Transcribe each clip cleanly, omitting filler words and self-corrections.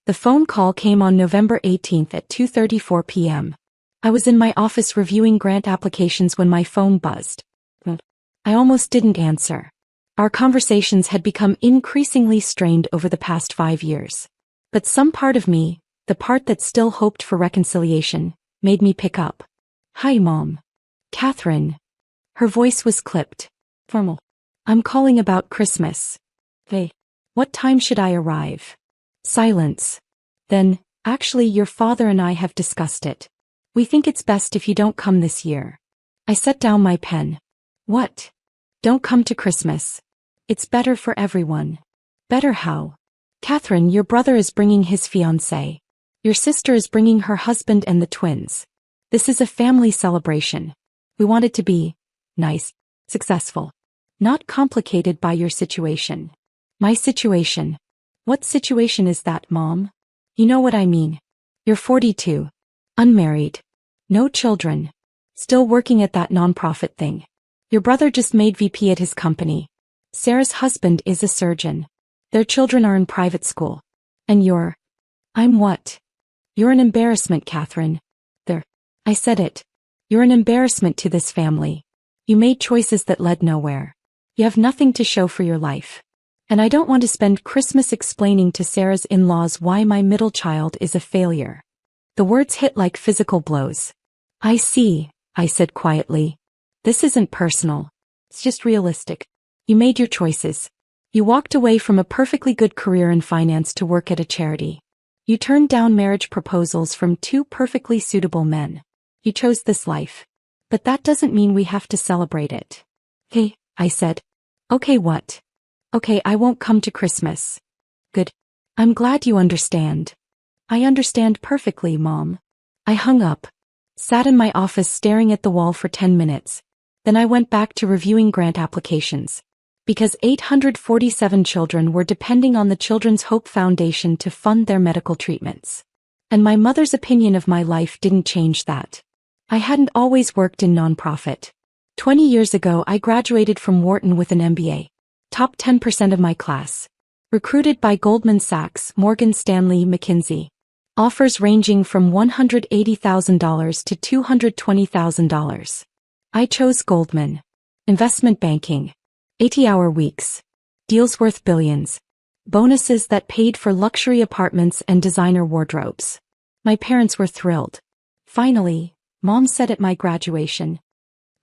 The phone call came on November 18th at 2:34 p.m. I was in my office reviewing grant applications when my phone buzzed. I almost didn't answer. Our conversations had become increasingly strained over the past 5 years. But some part of me, the part that still hoped for reconciliation, made me pick up. "Hi, Mom. Catherine." Her voice was clipped. Formal. "I'm calling about Christmas." "Hey. What time should I arrive?" Silence. Then, "Actually, your father and I have discussed it. We think it's best if you don't come this year." I set down my pen. "What? Don't come to Christmas. It's better for everyone." "Better how?" "Catherine, your brother is bringing his fiancée. Your sister is bringing her husband and the twins. This is a family celebration. We want it to be nice, successful, not complicated by your situation." "My situation? What situation is that, Mom?" "You know what I mean. You're 42. Unmarried. No children. Still working at that nonprofit thing. Your brother just made VP at his company. Sarah's husband is a surgeon. Their children are in private school. And you're..." "I'm what?" "You're an embarrassment, Catherine. There. I said it. You're an embarrassment to this family. You made choices that led nowhere. You have nothing to show for your life. And I don't want to spend Christmas explaining to Sarah's in-laws why my middle child is a failure." The words hit like physical blows. "I see," I said quietly. "This isn't personal. It's just realistic. You made your choices. You walked away from a perfectly good career in finance to work at a charity. You turned down marriage proposals from 2 perfectly suitable men. You chose this life. But that doesn't mean we have to celebrate it." "Hey," I said. "Okay, what?" "Okay, I won't come to Christmas." "Good. I'm glad you understand." "I understand perfectly, Mom." I hung up, sat in my office staring at the wall for 10 minutes. Then I went back to reviewing grant applications. Because 847 children were depending on the Children's Hope Foundation to fund their medical treatments. And my mother's opinion of my life didn't change that. I hadn't always worked in nonprofit. 20 years ago I graduated from Wharton with an MBA. Top 10% of my class. Recruited by Goldman Sachs, Morgan Stanley, McKinsey. Offers ranging from $180,000 to $220,000. I chose Goldman. Investment banking. 80-hour weeks. Deals worth billions. Bonuses that paid for luxury apartments and designer wardrobes. My parents were thrilled. Finally, Mom said at my graduation.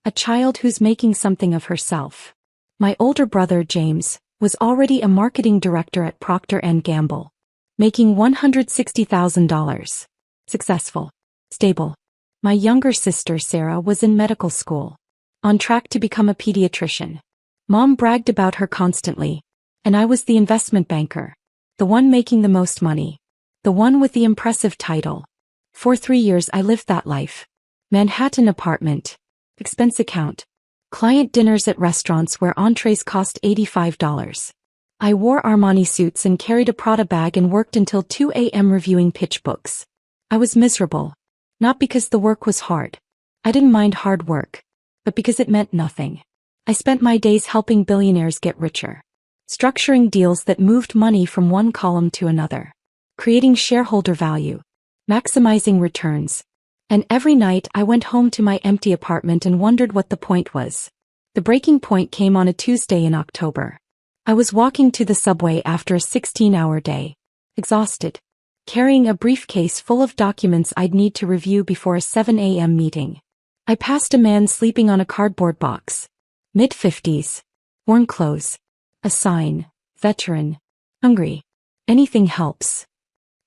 A child who's making something of herself. My older brother, James, was already a marketing director at Procter & Gamble. Making $160,000. Successful. Stable. My younger sister, Sarah, was in medical school. On track to become a pediatrician. Mom bragged about her constantly. And I was the investment banker. The one making the most money. The one with the impressive title. For 3 years I lived that life. Manhattan apartment. Expense account. Client dinners at restaurants where entrees cost $85. I wore Armani suits and carried a Prada bag and worked until 2 a.m. reviewing pitch books. I was miserable. Not because the work was hard. I didn't mind hard work. But because it meant nothing. I spent my days helping billionaires get richer. Structuring deals that moved money from one column to another. Creating shareholder value. Maximizing returns. And every night I went home to my empty apartment and wondered what the point was. The breaking point came on a Tuesday in October. I was walking to the subway after a 16-hour day. Exhausted. Carrying a briefcase full of documents I'd need to review before a 7 a.m. meeting. I passed a man sleeping on a cardboard box. Mid-50s. Worn clothes. A sign. Veteran. Hungry. Anything helps.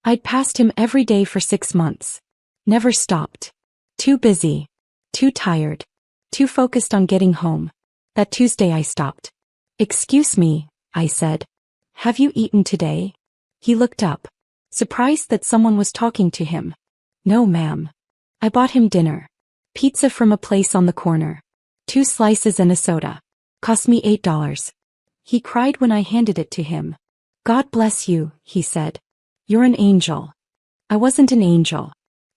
I'd passed him every day for 6 months. Never stopped. Too busy. Too tired. Too focused on getting home. That Tuesday I stopped. "Excuse me," I said. "Have you eaten today?" He looked up. Surprised that someone was talking to him. "No, ma'am." I bought him dinner. Pizza from a place on the corner. 2 slices and a soda. Cost me $8. He cried when I handed it to him. "God bless you," he said. "You're an angel." I wasn't an angel.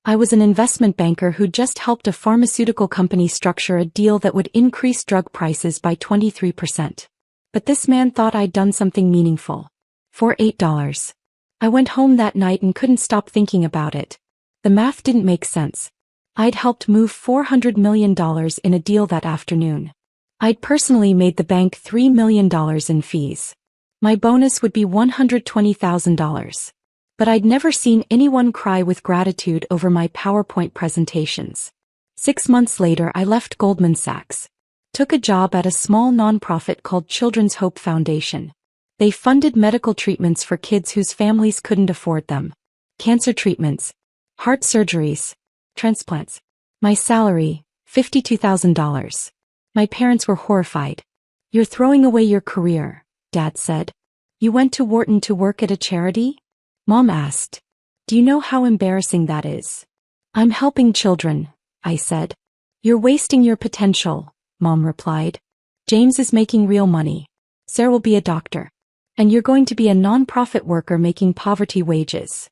I was an investment banker who just helped a pharmaceutical company structure a deal that would increase drug prices by 23%. But this man thought I'd done something meaningful. For $8. I went home that night and couldn't stop thinking about it. The math didn't make sense. I'd helped move $400 million in a deal that afternoon. I'd personally made the bank $3 million in fees. My bonus would be $120,000. But I'd never seen anyone cry with gratitude over my PowerPoint presentations. 6 months later, I left Goldman Sachs. Took a job at a small nonprofit called Children's Hope Foundation. They funded medical treatments for kids whose families couldn't afford them. Cancer treatments, heart surgeries, transplants. My salary, $52,000. My parents were horrified. "You're throwing away your career," Dad said. "You went to Wharton to work at a charity?" Mom asked. "Do you know how embarrassing that is?" "I'm helping children," I said. "You're wasting your potential," Mom replied. "James is making real money. Sarah will be a doctor. And you're going to be a non-profit worker making poverty wages."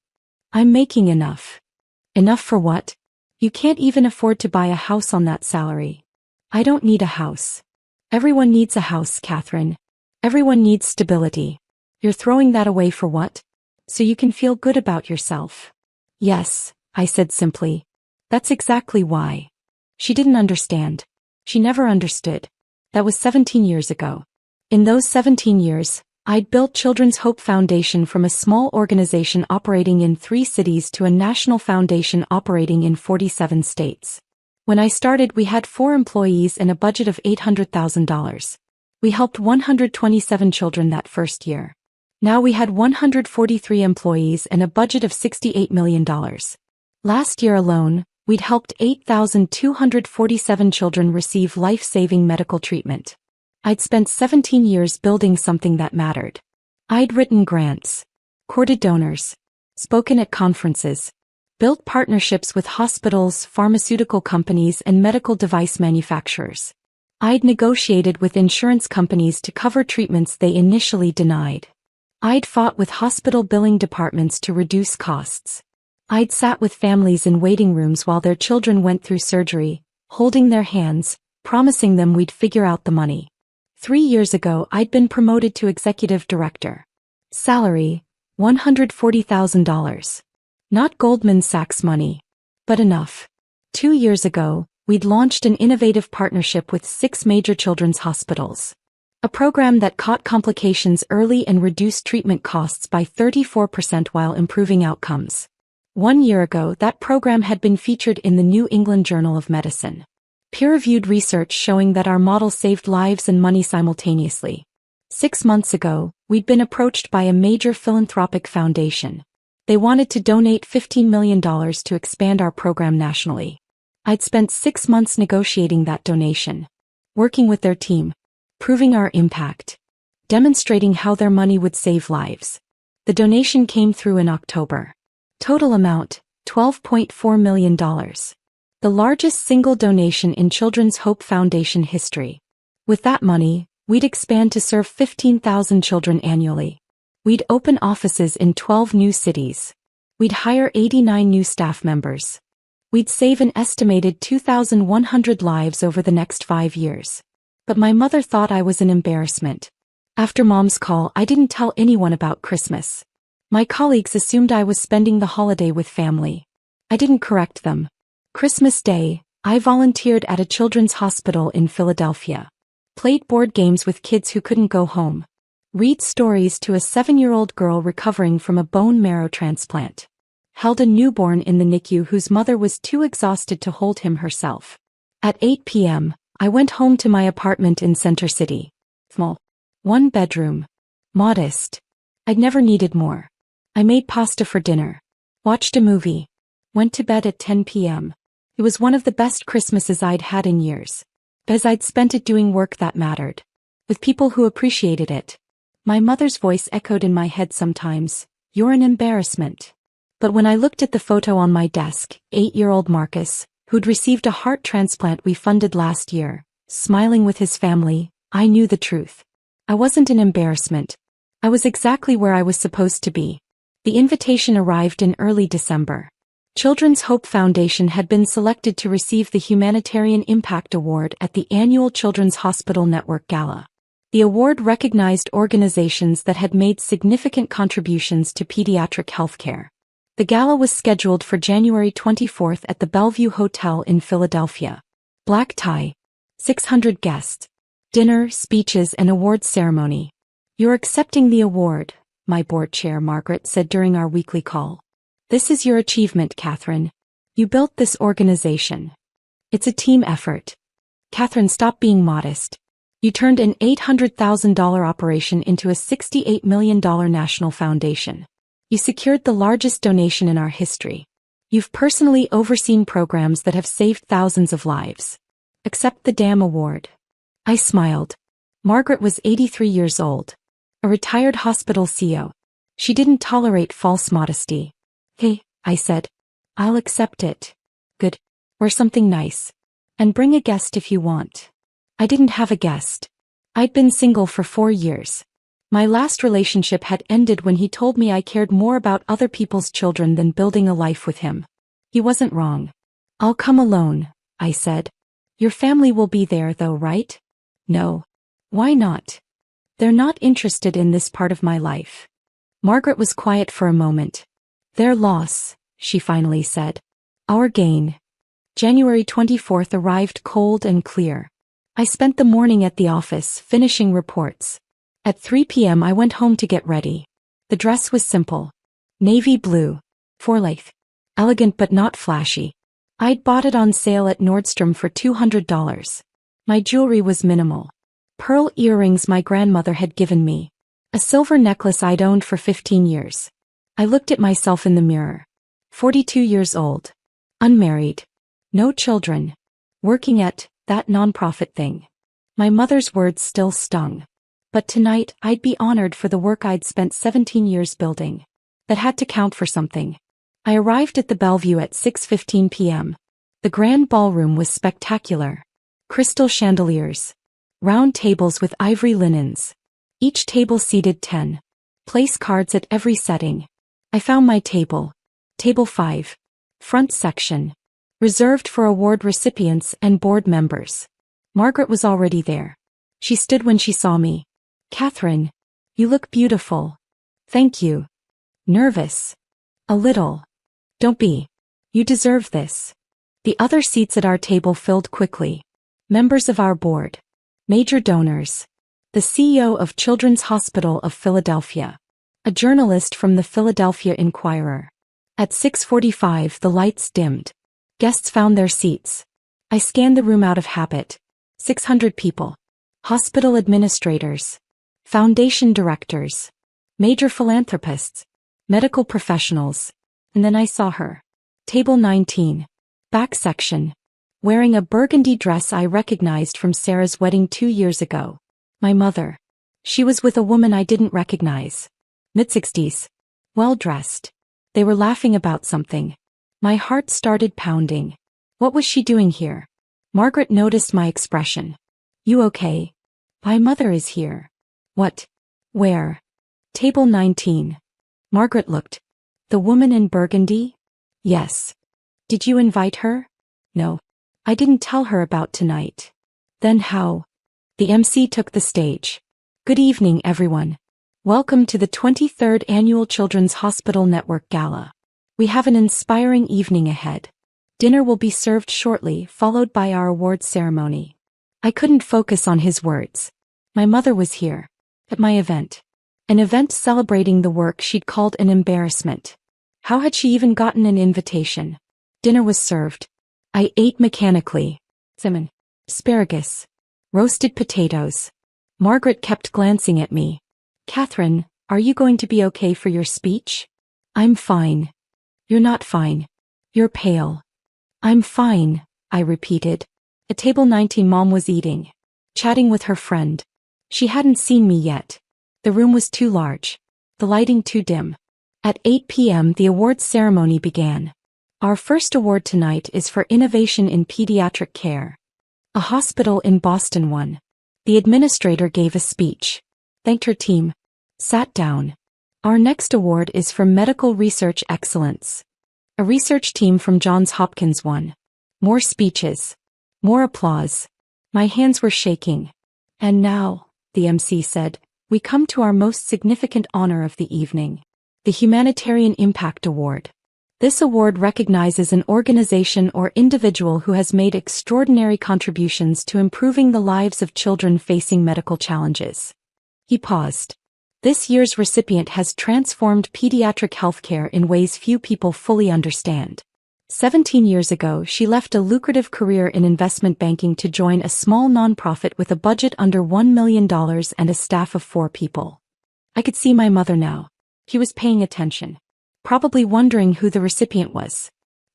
"I'm making enough." "Enough for what? You can't even afford to buy a house on that salary." "I don't need a house." "Everyone needs a house, Catherine. Everyone needs stability. You're throwing that away for what? So you can feel good about yourself." "Yes," I said simply. "That's exactly why." She didn't understand. She never understood. That was 17 years ago. In those 17 years, I'd built Children's Hope Foundation from a small organization operating in 3 cities to a national foundation operating in 47 states. When I started, we had 4 employees and a budget of $800,000. We helped 127 children that first year. Now we had 143 employees and a budget of $68 million. Last year alone, we'd helped 8,247 children receive life-saving medical treatment. I'd spent 17 years building something that mattered. I'd written grants, courted donors, spoken at conferences, built partnerships with hospitals, pharmaceutical companies, and medical device manufacturers. I'd negotiated with insurance companies to cover treatments they initially denied. I'd fought with hospital billing departments to reduce costs. I'd sat with families in waiting rooms while their children went through surgery, holding their hands, promising them we'd figure out the money. 3 years ago, I'd been promoted to executive director. Salary, $140,000. Not Goldman Sachs money, but enough. 2 years ago, we'd launched an innovative partnership with 6 major children's hospitals. A program that caught complications early and reduced treatment costs by 34% while improving outcomes. 1 year ago, that program had been featured in the New England Journal of Medicine. Peer-reviewed research showing that our model saved lives and money simultaneously. 6 months ago, we'd been approached by a major philanthropic foundation. They wanted to donate $15 million to expand our program nationally. I'd spent 6 months negotiating that donation, working with their team, proving our impact, demonstrating how their money would save lives. The donation came through in October. Total amount, $12.4 million. The largest single donation in Children's Hope Foundation history. With that money, we'd expand to serve 15,000 children annually. We'd open offices in 12 new cities. We'd hire 89 new staff members. We'd save an estimated 2,100 lives over the next 5 years. But my mother thought I was an embarrassment. After Mom's call, I didn't tell anyone about Christmas. My colleagues assumed I was spending the holiday with family. I didn't correct them. Christmas Day, I volunteered at a children's hospital in Philadelphia. Played board games with kids who couldn't go home. Read stories to a 7-year-old girl recovering from a bone marrow transplant. Held a newborn in the NICU whose mother was too exhausted to hold him herself. At 8 p.m., I went home to my apartment in Center City. Small. 1 bedroom. Modest. I'd never needed more. I made pasta for dinner. Watched a movie. Went to bed at 10 p.m. It was one of the best Christmases I'd had in years. Because I'd spent it doing work that mattered. With people who appreciated it. My mother's voice echoed in my head sometimes, "You're an embarrassment." But when I looked at the photo on my desk, 8-year-old Marcus, who'd received a heart transplant we funded last year, smiling with his family, I knew the truth. I wasn't an embarrassment. I was exactly where I was supposed to be. The invitation arrived in early December. Children's Hope Foundation had been selected to receive the Humanitarian Impact Award at the annual Children's Hospital Network Gala. The award recognized organizations that had made significant contributions to pediatric healthcare. The gala was scheduled for January 24 at the Bellevue Hotel in Philadelphia. Black tie. 600 guests. Dinner, speeches, and awards ceremony. "You're accepting the award," my board chair Margaret said during our weekly call. "This is your achievement, Catherine. You built this organization. It's a team effort." "Catherine, stop being modest. You turned an $800,000 operation into a $68 million national foundation. You secured the largest donation in our history. You've personally overseen programs that have saved thousands of lives. Accept the damn award." I smiled. Margaret was 83 years old. A retired hospital CEO. She didn't tolerate false modesty. "Hey," I said. "I'll accept it." "Good. Wear something nice. And bring a guest if you want." I didn't have a guest. I'd been single for 4 years. My last relationship had ended when he told me I cared more about other people's children than building a life with him. He wasn't wrong. "I'll come alone," I said. "Your family will be there though, right?" "No." "Why not?" "They're not interested in this part of my life." Margaret was quiet for a moment. "Their loss," she finally said. "Our gain." January 24 arrived cold and clear. I spent the morning at the office, finishing reports. At 3 p.m. I went home to get ready. The dress was simple. Navy blue. 4-length. Elegant but not flashy. I'd bought it on sale at Nordstrom for $200. My jewelry was minimal. Pearl earrings my grandmother had given me. A silver necklace I'd owned for 15 years. I looked at myself in the mirror. 42 years old. Unmarried. No children. Working at that nonprofit thing. My mother's words still stung. But tonight I'd be honored for the work I'd spent 17 years building. That had to count for something. I arrived at the Bellevue at 6:15 p.m. The grand ballroom was spectacular. Crystal chandeliers. Round tables with ivory linens. Each table seated 10. Place cards at every setting. I found my table. Table 5. Front section. Reserved for award recipients and board members. Margaret was already there. She stood when she saw me. "Catherine, you look beautiful." "Thank you." "Nervous?" "A little." "Don't be. You deserve this." The other seats at our table filled quickly. Members of our board. Major donors. The CEO of Children's Hospital of Philadelphia. A journalist from the Philadelphia Inquirer. At 6:45 the lights dimmed. Guests found their seats. I scanned the room out of habit. 600 people. Hospital administrators. Foundation directors. Major philanthropists. Medical professionals. And then I saw her. Table 19. Back section. Wearing a burgundy dress I recognized from Sarah's wedding 2 years ago. My mother. She was with a woman I didn't recognize. Mid-60s. Well-dressed. They were laughing about something. My heart started pounding. What was she doing here? Margaret noticed my expression. "You okay?" "My mother is here." "What? Where?" "Table 19. Margaret looked. "The woman in burgundy?" "Yes." "Did you invite her?" "No. I didn't tell her about tonight." "Then how?" The MC took the stage. "Good evening, everyone. Welcome to the 23rd Annual Children's Hospital Network Gala. We have an inspiring evening ahead. Dinner will be served shortly, followed by our awards ceremony." I couldn't focus on his words. My mother was here. At my event. An event celebrating the work she'd called an embarrassment. How had she even gotten an invitation? Dinner was served. I ate mechanically. Salmon. Asparagus. Roasted potatoes. Margaret kept glancing at me. "Catherine, are you going to be okay for your speech?" "I'm fine." "You're not fine. You're pale." "I'm fine," I repeated. At table 19 Mom was eating. Chatting with her friend. She hadn't seen me yet. The room was too large. The lighting too dim. At 8 p.m. the awards ceremony began. Our first award tonight is for innovation in pediatric care. A hospital in Boston won. The administrator gave a speech. Thanked her team. Sat down. Our next award is for medical research excellence. A research team from Johns Hopkins won. More speeches. More applause. My hands were shaking. And now, the MC said, "We come to our most significant honor of the evening. The Humanitarian Impact Award. This award recognizes an organization or individual who has made extraordinary contributions to improving the lives of children facing medical challenges." He paused. This year's recipient has transformed pediatric healthcare in ways few people fully understand. 17 years ago, she left a lucrative career in investment banking to join a small nonprofit with a budget under $1 million and a staff of 4 people. I could see my mother now. She was paying attention, probably wondering who the recipient was.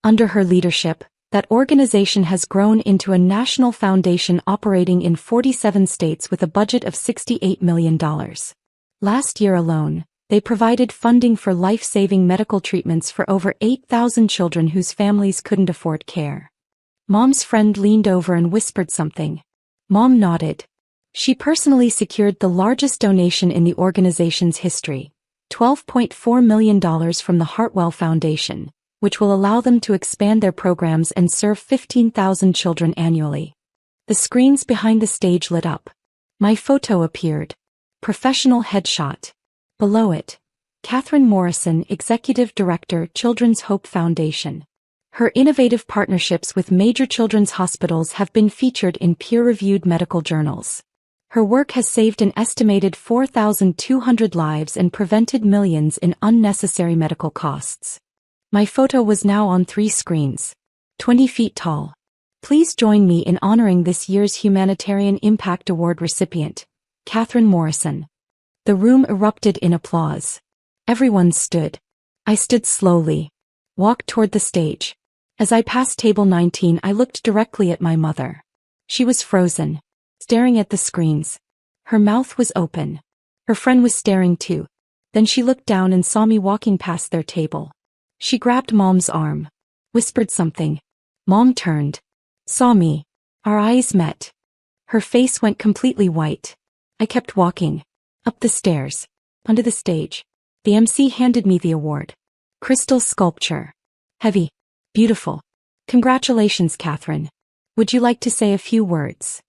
Under her leadership, that organization has grown into a national foundation operating in 47 states with a budget of $68 million. Last year alone, they provided funding for life-saving medical treatments for over 8,000 children whose families couldn't afford care. Mom's friend leaned over and whispered something. Mom nodded. She personally secured the largest donation in the organization's history, $12.4 million from the Hartwell Foundation, which will allow them to expand their programs and serve 15,000 children annually. The screens behind the stage lit up. My photo appeared. Professional headshot. Below it, Catherine Morrison, Executive Director, Children's Hope Foundation. Her innovative partnerships with major children's hospitals have been featured in peer-reviewed medical journals. Her work has saved an estimated 4,200 lives and prevented millions in unnecessary medical costs. My photo was now on 3 screens. 20 feet tall. Please join me in honoring this year's Humanitarian Impact Award recipient, Catherine Morrison. The room erupted in applause. Everyone stood. I stood slowly, walked toward the stage. As I passed table 19, I looked directly at my mother. She was frozen, staring at the screens. Her mouth was open. Her friend was staring too. Then she looked down and saw me walking past their table. She grabbed Mom's arm, whispered something. Mom turned, saw me. Our eyes met. Her face went completely white. I kept walking. Up the stairs. Onto the stage. The MC handed me the award. Crystal sculpture. Heavy. Beautiful. Congratulations, Catherine. Would you like to say a few words?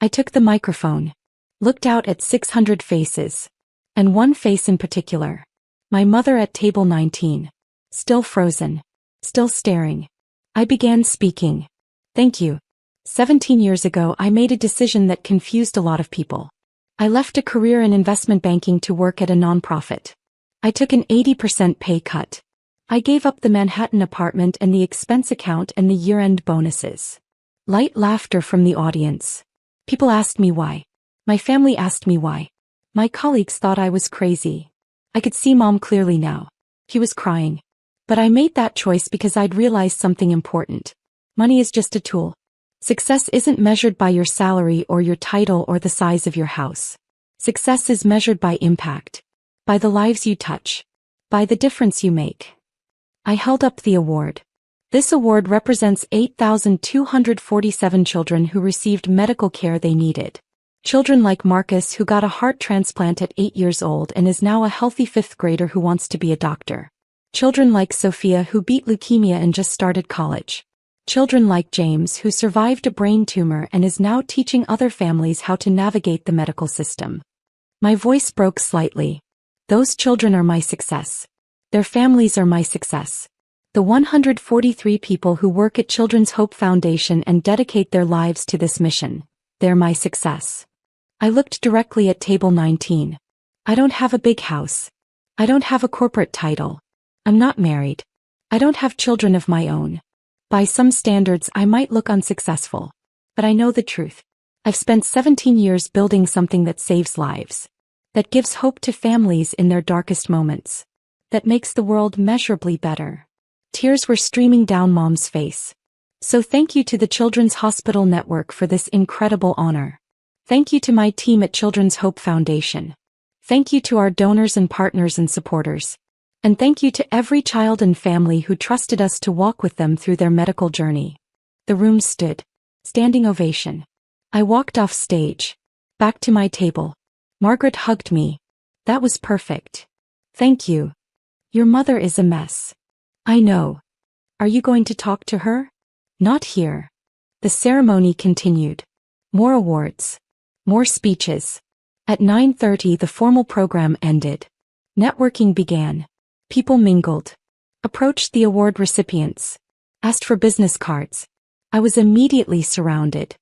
I took the microphone. Looked out at 600 faces. And one face in particular. My mother at table 19. Still frozen. Still staring. I began speaking. Thank you. 17 years ago, I made a decision that confused a lot of people. I left a career in investment banking to work at a nonprofit. I took an 80% pay cut. I gave up the Manhattan apartment and the expense account and the year-end bonuses. Light laughter from the audience. People asked me why. My family asked me why. My colleagues thought I was crazy. I could see Mom clearly now. She was crying. But I made that choice because I'd realized something important. Money is just a tool. Success isn't measured by your salary or your title or the size of your house. Success is measured by impact. By the lives you touch. By the difference you make. I held up the award. This award represents 8,247 children who received medical care they needed. Children like Marcus, who got a heart transplant at 8 years old and is now a healthy 5th grader who wants to be a doctor. Children like Sophia, who beat leukemia and just started college. Children like James, who survived a brain tumor and is now teaching other families how to navigate the medical system. My voice broke slightly. Those children are my success. Their families are my success. The 143 people who work at Children's Hope Foundation and dedicate their lives to this mission, they're my success. I looked directly at table 19. I don't have a big house. I don't have a corporate title. I'm not married. I don't have children of my own. By some standards, I might look unsuccessful. But I know the truth. I've spent 17 years building something that saves lives. That gives hope to families in their darkest moments. That makes the world measurably better. Tears were streaming down Mom's face. So thank you to the Children's Hospital Network for this incredible honor. Thank you to my team at Children's Hope Foundation. Thank you to our donors and partners and supporters. And thank you to every child and family who trusted us to walk with them through their medical journey. The room stood. Standing ovation. I walked off stage. Back to my table. Margaret hugged me. That was perfect. Thank you. Your mother is a mess. I know. Are you going to talk to her? Not here. The ceremony continued. More awards. More speeches. At 9:30 the formal program ended. Networking began. People mingled. Approached the award recipients. Asked for business cards. I was immediately surrounded.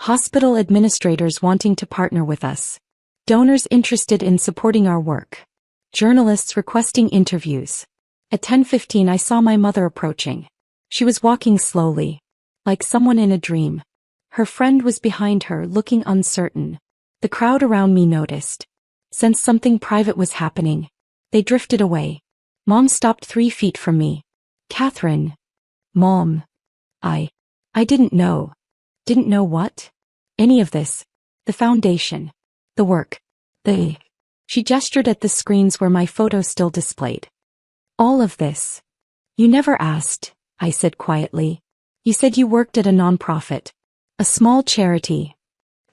Hospital administrators wanting to partner with us. Donors interested in supporting our work. Journalists requesting interviews. At 10:15 I saw my mother approaching. She was walking slowly, like someone in a dream. Her friend was behind her, looking uncertain. The crowd around me noticed. Sensed something private was happening. They drifted away. Mom stopped 3 feet from me. "Catherine." "Mom." I didn't know. Didn't know what? Any of this. The foundation. The work. She gestured at the screens where my photo still displayed. "All of this. You never asked," I said quietly. "You said you worked at a nonprofit. A small charity."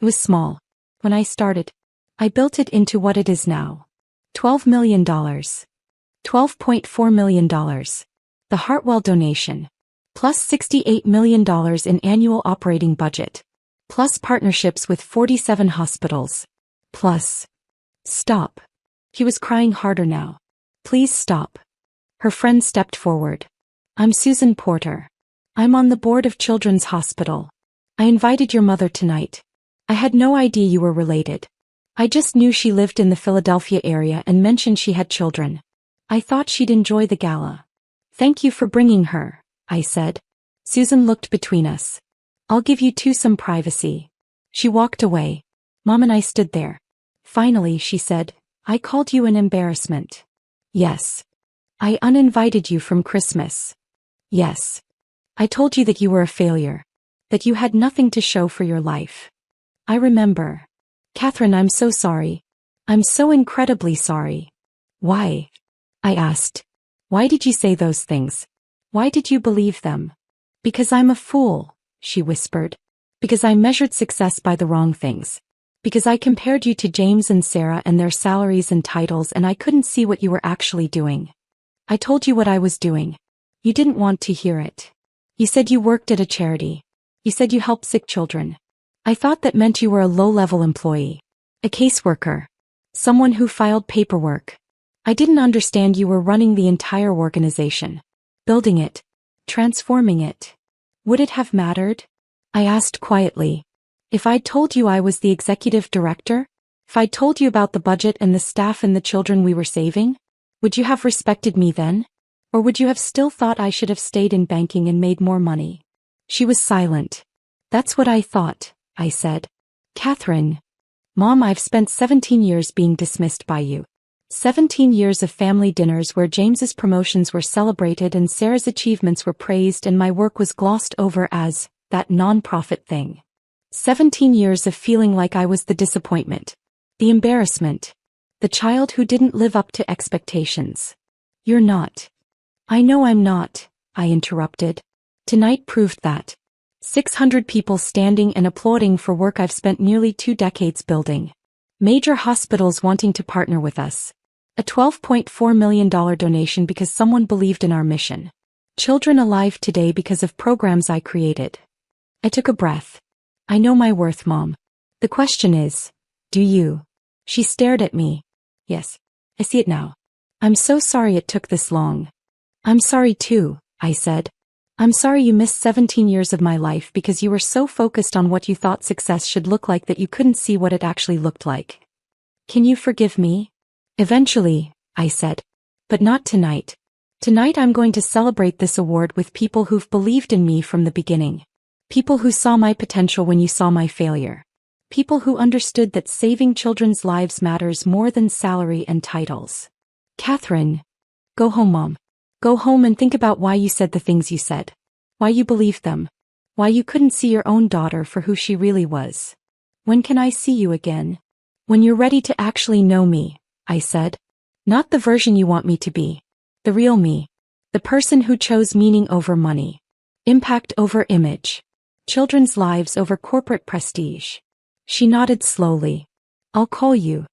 It was small. When I started, I built it into what it is now. $12 million. $12.4 million. The Hartwell donation. Plus $68 million in annual operating budget. Plus partnerships with 47 hospitals. Plus. Stop. He was crying harder now. "Please stop." Her friend stepped forward. "I'm Susan Porter. I'm on the board of Children's Hospital. I invited your mother tonight. I had no idea you were related. I just knew she lived in the Philadelphia area and mentioned she had children. I thought she'd enjoy the gala." "Thank you for bringing her," I said. Susan looked between us. "I'll give you two some privacy." She walked away. Mom and I stood there. Finally, she said, "I called you an embarrassment." "Yes." "I uninvited you from Christmas." "Yes." "I told you that you were a failure. That you had nothing to show for your life." "I remember." "Catherine, I'm so sorry. I'm so incredibly sorry." "Why?" I asked. "Why did you say those things? Why did you believe them?" "Because I'm a fool," she whispered. "Because I measured success by the wrong things. Because I compared you to James and Sarah and their salaries and titles and I couldn't see what you were actually doing. I told you what I was doing. You didn't want to hear it. You said you worked at a charity. You said you helped sick children. I thought that meant you were a low-level employee. A caseworker. Someone who filed paperwork. I didn't understand you were running the entire organization. Building it. Transforming it. Would it have mattered?" I asked quietly. "If I'd told you I was the executive director? If I'd told you about the budget and the staff and the children we were saving? Would you have respected me then? Or would you have still thought I should have stayed in banking and made more money?" She was silent. "That's what I thought," I said. "Catherine." "Mom, I've spent 17 years being dismissed by you. 17 years of family dinners where James's promotions were celebrated and Sarah's achievements were praised and my work was glossed over as that non-profit thing. 17 years of feeling like I was the disappointment. The embarrassment. The child who didn't live up to expectations. You're not." "I know I'm not," I interrupted. "Tonight proved that. 600 people standing and applauding for work I've spent nearly 2 decades building. Major hospitals wanting to partner with us. A $12.4 million donation because someone believed in our mission. Children alive today because of programs I created." I took a breath. "I know my worth, Mom. The question is, do you?" She stared at me. "Yes, I see it now. I'm so sorry it took this long." "I'm sorry too," I said. "I'm sorry you missed 17 years of my life because you were so focused on what you thought success should look like that you couldn't see what it actually looked like. Can you forgive me?" "Eventually," I said. "But not tonight. Tonight I'm going to celebrate this award with people who've believed in me from the beginning. People who saw my potential when you saw my failure. People who understood that saving children's lives matters more than salary and titles." "Catherine." "Go home, Mom. Go home and think about why you said the things you said. Why you believed them. Why you couldn't see your own daughter for who she really was. When can I see you again?" "When you're ready to actually know me," I said. "Not the version you want me to be. The real me. The person who chose meaning over money. Impact over image. Children's lives over corporate prestige." She nodded slowly. "I'll call you."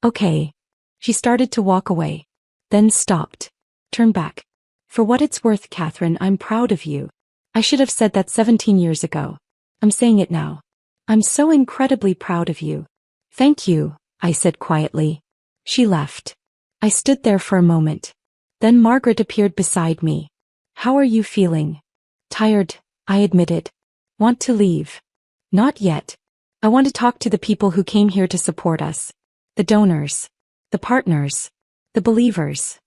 "Okay." She started to walk away. Then stopped. Turned back. "For what it's worth, Catherine, I'm proud of you. I should have said that 17 years ago. I'm saying it now. I'm so incredibly proud of you. Thank you," I said quietly. She left. I stood there for a moment. Then Margaret appeared beside me. How are you feeling? Tired, I admitted. Want to leave? Not yet. I want to talk to the people who came here to support us. The donors. The partners. The believers.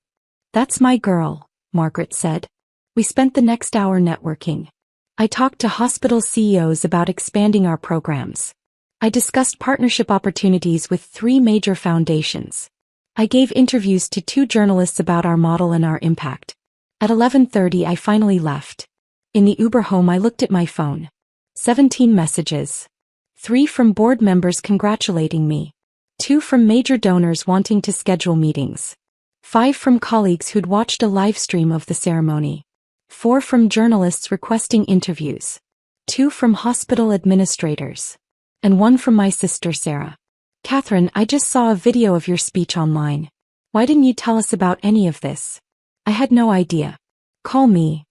That's my girl, Margaret said. We spent the next hour networking. I talked to hospital CEOs about expanding our programs. I discussed partnership opportunities with 3 major foundations. I gave interviews to 2 journalists about our model and our impact. At 11:30 I finally left. In the Uber home I looked at my phone. 17 messages. 3 from board members congratulating me. 2 from major donors wanting to schedule meetings. 5 from colleagues who'd watched a live stream of the ceremony. 4 from journalists requesting interviews. 2 from hospital administrators. And 1 from my sister Sarah. Catherine, I just saw a video of your speech online. Why didn't you tell us about any of this? I had no idea. Call me.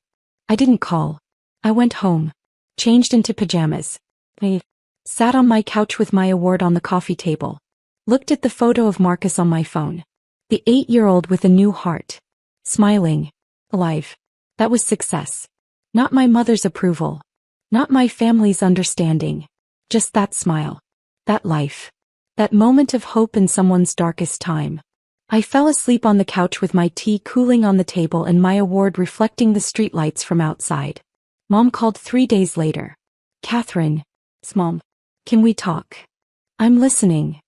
I didn't call. I went home. Changed into pajamas. I sat on my couch with my award on the coffee table. Looked at the photo of Marcus on my phone. The 8-year-old with a new heart. Smiling. Alive. That was success. Not my mother's approval. Not my family's understanding. Just that smile. That life. That moment of hope in someone's darkest time. I fell asleep on the couch with my tea cooling on the table and my award reflecting the streetlights from outside. Mom called 3 days later. Catherine. Mom. Can we talk? I'm listening.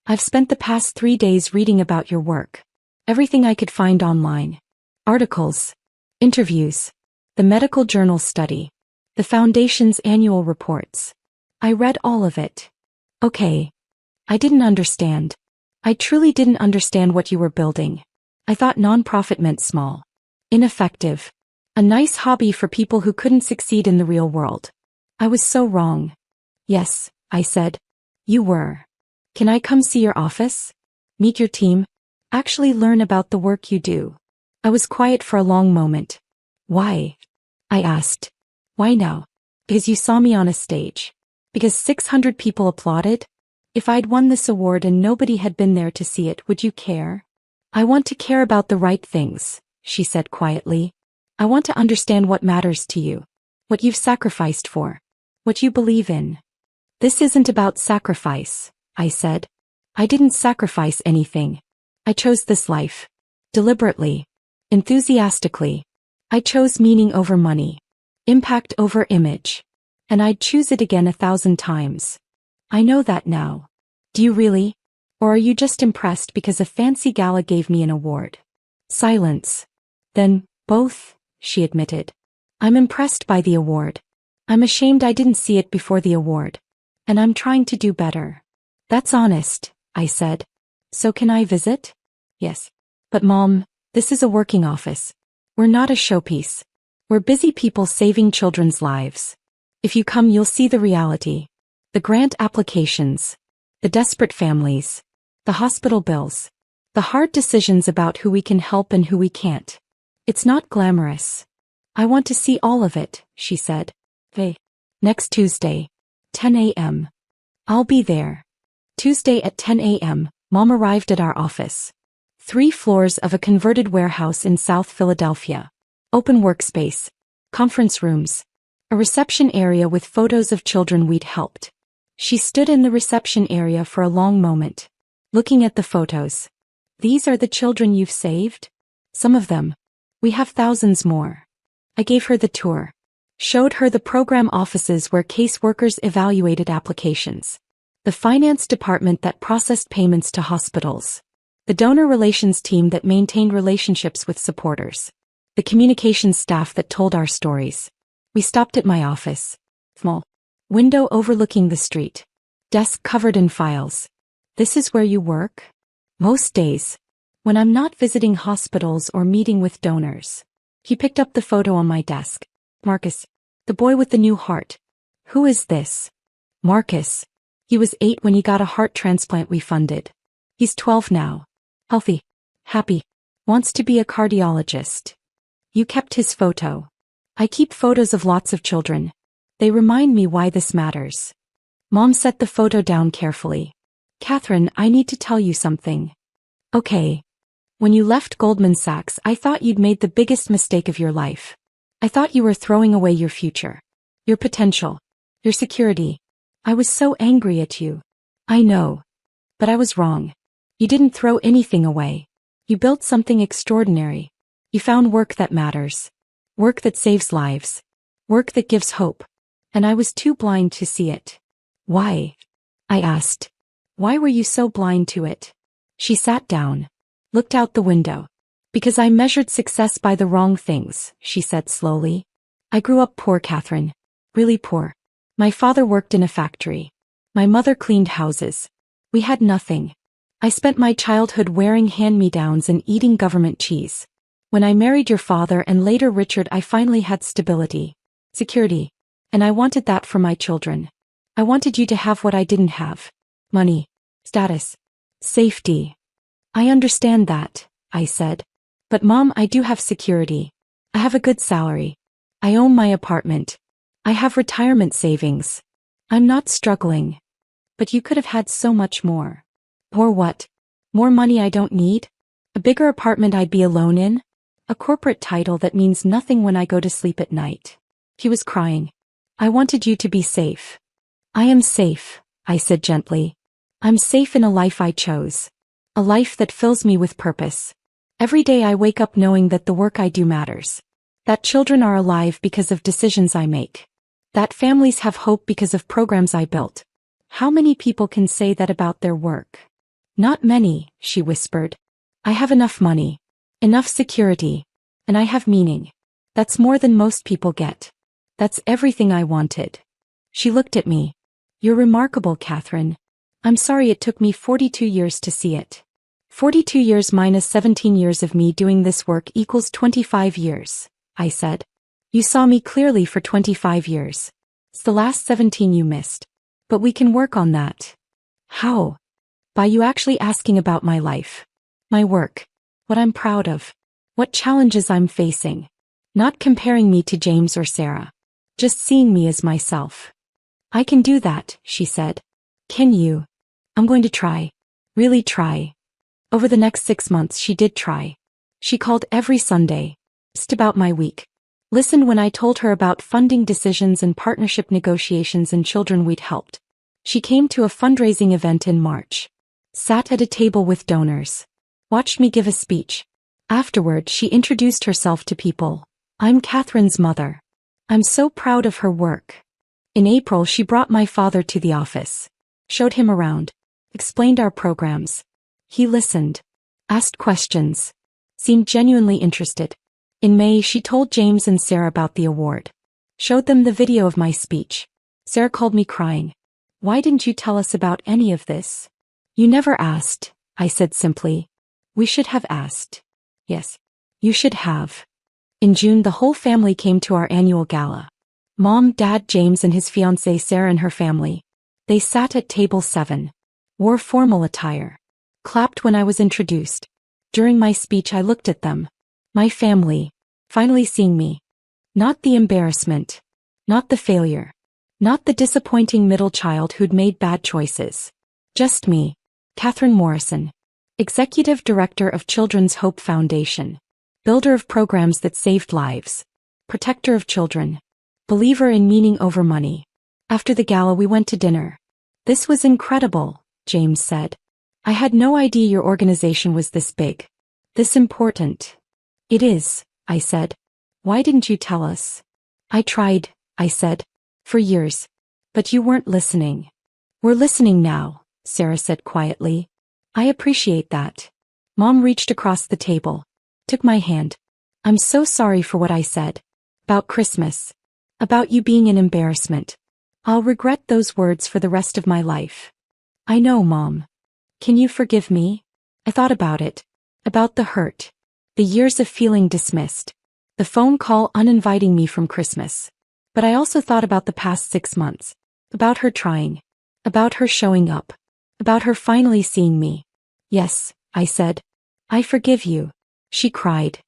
I've spent the past 3 days reading about your work. Everything I could find online. Articles. Interviews. The medical journal study. The foundation's annual reports. I read all of it. Okay. I didn't understand. I truly didn't understand what you were building. I thought nonprofit meant small. Ineffective. A nice hobby for people who couldn't succeed in the real world. I was so wrong. Yes, I said. You were. Can I come see your office? Meet your team? Actually learn about the work you do. I was quiet for a long moment. Why? I asked. Why now? Because you saw me on a stage. Because 600 people applauded? If I'd won this award and nobody had been there to see it, would you care? I want to care about the right things, she said quietly. I want to understand what matters to you. What you've sacrificed for. What you believe in. This isn't about sacrifice, I said. I didn't sacrifice anything. I chose this life. Deliberately. Enthusiastically. I chose meaning over money. Impact over image. And I'd choose it again 1,000 times. I know that now. Do you really? Or are you just impressed because a fancy gala gave me an award? Silence. Then, both, she admitted. I'm impressed by the award. I'm ashamed I didn't see it before the award. And I'm trying to do better. That's honest, I said. So can I visit? Yes. But Mom, this is a working office. We're not a showpiece. We're busy people saving children's lives. If you come, you'll see the reality. The grant applications. The desperate families. The hospital bills. The hard decisions about who we can help and who we can't. It's not glamorous. I want to see all of it, she said. Hey. Next Tuesday. 10 a.m. I'll be there. Tuesday at 10 a.m., Mom arrived at our office. 3 floors of a converted warehouse in South Philadelphia. Open workspace. Conference rooms. A reception area with photos of children we'd helped. She stood in the reception area for a long moment, looking at the photos. These are the children you've saved? Some of them. We have thousands more. I gave her the tour. Showed her the program offices where caseworkers evaluated applications. The finance department that processed payments to hospitals. The donor relations team that maintained relationships with supporters. The communications staff that told our stories. We stopped at my office. Small. Window overlooking the street. Desk covered in files. This is where you work? Most days. When I'm not visiting hospitals or meeting with donors. He picked up the photo on my desk. Marcus. The boy with the new heart. Who is this? Marcus. He was 8 when he got a heart transplant we funded. He's 12 now. Healthy. Happy. Wants to be a cardiologist. You kept his photo. I keep photos of lots of children. They remind me why this matters. Mom set the photo down carefully. Catherine, I need to tell you something. Okay. When you left Goldman Sachs, I thought you'd made the biggest mistake of your life. I thought you were throwing away your future. Your potential. Your security. I was so angry at you. I know. But I was wrong. You didn't throw anything away. You built something extraordinary. You found work that matters. Work that saves lives. Work that gives hope. And I was too blind to see it. Why? I asked. Why were you so blind to it? She sat down. Looked out the window. Because I measured success by the wrong things, she said slowly. I grew up poor, Catherine. Really poor. My father worked in a factory. My mother cleaned houses. We had nothing. I spent my childhood wearing hand-me-downs and eating government cheese. When I married your father and later Richard, I finally had stability. Security. And I wanted that for my children. I wanted you to have what I didn't have. Money. Status. Safety. I understand that, I said. But Mom, I do have security. I have a good salary. I own my apartment. I have retirement savings. I'm not struggling. But you could have had so much more. Or what? More money I don't need? A bigger apartment I'd be alone in? A corporate title that means nothing when I go to sleep at night. He was crying. I wanted you to be safe. I am safe, I said gently. I'm safe in a life I chose. A life that fills me with purpose. Every day I wake up knowing that the work I do matters. That children are alive because of decisions I make. That families have hope because of programs I built. How many people can say that about their work? Not many, she whispered. I have enough money. Enough security. And I have meaning. That's more than most people get. That's everything I wanted. She looked at me. You're remarkable, Catherine. I'm sorry it took me 42 years to see it. 42 years minus 17 years of me doing this work equals 25 years, I said. You saw me clearly for 25 years. It's the last 17 you missed. But we can work on that. How? By you actually asking about my life. My work. What I'm proud of. What challenges I'm facing. Not comparing me to James or Sarah. Just seeing me as myself. I can do that, she said. Can you? I'm going to try. Really try. Over the next 6 months she did try. She called every Sunday. Asked about my week. Listened when I told her about funding decisions and partnership negotiations and children we'd helped. She came to a fundraising event in March. Sat at a table with donors. Watched me give a speech. Afterward, she introduced herself to people. I'm Catherine's mother. I'm so proud of her work. In April, she brought my father to the office. Showed him around. Explained our programs. He listened. Asked questions. Seemed genuinely interested. In May, she told James and Sarah about the award. Showed them the video of my speech. Sarah called me crying. Why didn't you tell us about any of this? You never asked, I said simply. We should have asked. Yes. You should have. In June, the whole family came to our annual gala. Mom, Dad, James and his fiancée Sarah and her family. They sat at table 7. Wore formal attire. Clapped when I was introduced. During my speech I looked at them. My family. Finally seeing me. Not the embarrassment. Not the failure. Not the disappointing middle child who'd made bad choices. Just me. Catherine Morrison. Executive Director of Children's Hope Foundation. Builder of programs that saved lives. Protector of children. Believer in meaning over money. After the gala we went to dinner. This was incredible, James said. I had no idea your organization was this big. This important. It is, I said. Why didn't you tell us? I tried, I said. For years. But you weren't listening. We're listening now, Sarah said quietly. I appreciate that. Mom reached across the table. Took my hand. I'm so sorry for what I said. About Christmas. About you being an embarrassment. I'll regret those words for the rest of my life. I know, Mom. Can you forgive me? I thought about it. About the hurt. The years of feeling dismissed. The phone call uninviting me from Christmas. But I also thought about the past 6 months. About her trying. About her showing up. About her finally seeing me. Yes, I said. I forgive you. She cried.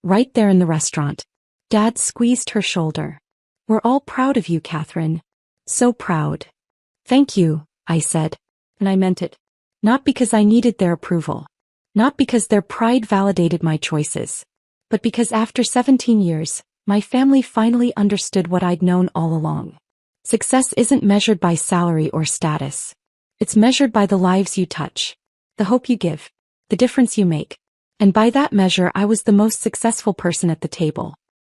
Right there in the restaurant. Dad squeezed her shoulder. We're all proud of you, Catherine. So proud. Thank you, I said. And I meant it. Not because I needed their approval. Not because their pride validated my choices. But because after 17 years, my family finally understood what I'd known all along. Success isn't measured by salary or status. It's measured by the lives you touch, the hope you give, the difference you make. And by that measure, I was the most successful person at the table.